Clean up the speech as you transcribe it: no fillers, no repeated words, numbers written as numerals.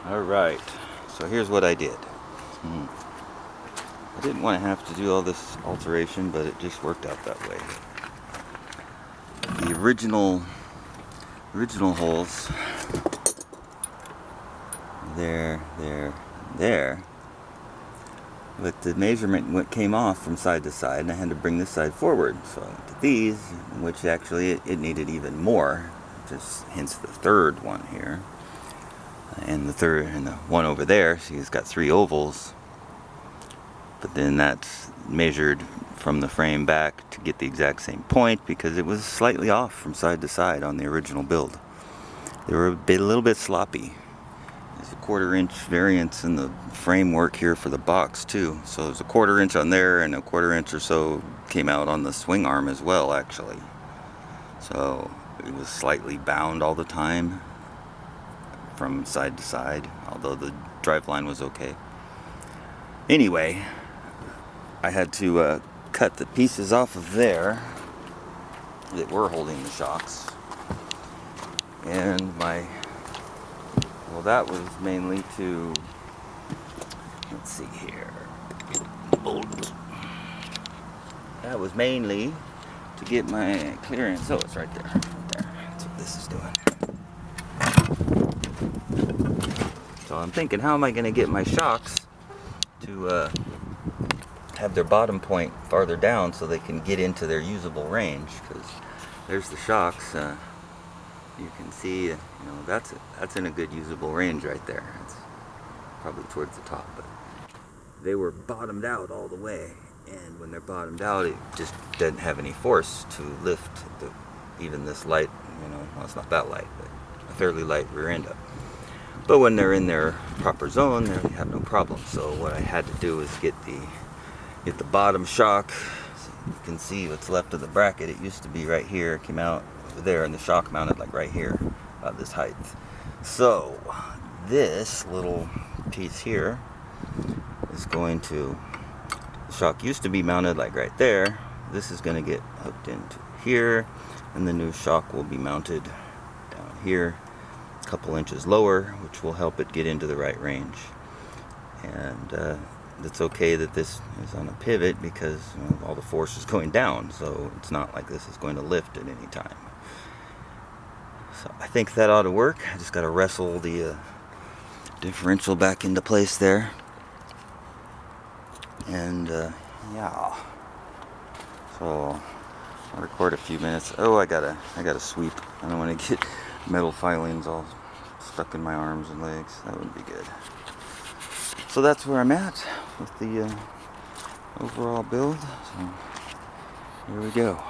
Alright, so here's what I did. I didn't want to have to do all this alteration, but it just worked out that way. The original holes, there, but the measurement came off from side to side, and I had to bring this side forward. So to these, which actually it needed even more, just hence the third one here. And the one over there, so he's got 3 ovals, but then that's measured from the frame back to get the exact same point, because it was slightly off from side to side on the original build. They were a little bit sloppy. There's a 1/4 inch variance in the framework here for the box too, so there's a 1/4 inch on there, and a 1/4 inch or so came out on the swing arm as well, actually. So it was slightly bound all the time from side to side, although the driveline was okay. Anyway, I had to cut the pieces off of there that were holding the shocks, and well, that was mainly to, let's see here, bolt. That was mainly to get my clearance. Oh, it's right there. That's what this is doing. So I'm thinking, how am I going to get my shocks to have their bottom point farther down so they can get into their usable range? Because there's the shocks. You can see, that's in a good usable range right there. It's probably towards the top, but they were bottomed out all the way. And when they're bottomed out, it just doesn't have any force to lift even this light, well, it's not that light, but a fairly light rear end up. But when they're in their proper zone, they have no problem. So what I had to do is get the bottom shock. So you can see what's left of the bracket. It used to be right here, it came out over there, and the shock mounted like right here, about this height. So this little piece here is going to, the shock used to be mounted like right there. This is going to get hooked into here, and the new shock will be mounted down here, a couple inches lower, which will help it get into the right range. And it's okay that this is on a pivot, because all the force is going down, so it's not like this is going to lift at any time. So I think that ought to work. I just got to wrestle the differential back into place there, and yeah. So I'll record a few minutes. Oh, I gotta sweep. I don't want to get metal filings all stuck in my arms and legs. That wouldn't be good. So that's where I'm at with the overall build. So here we go.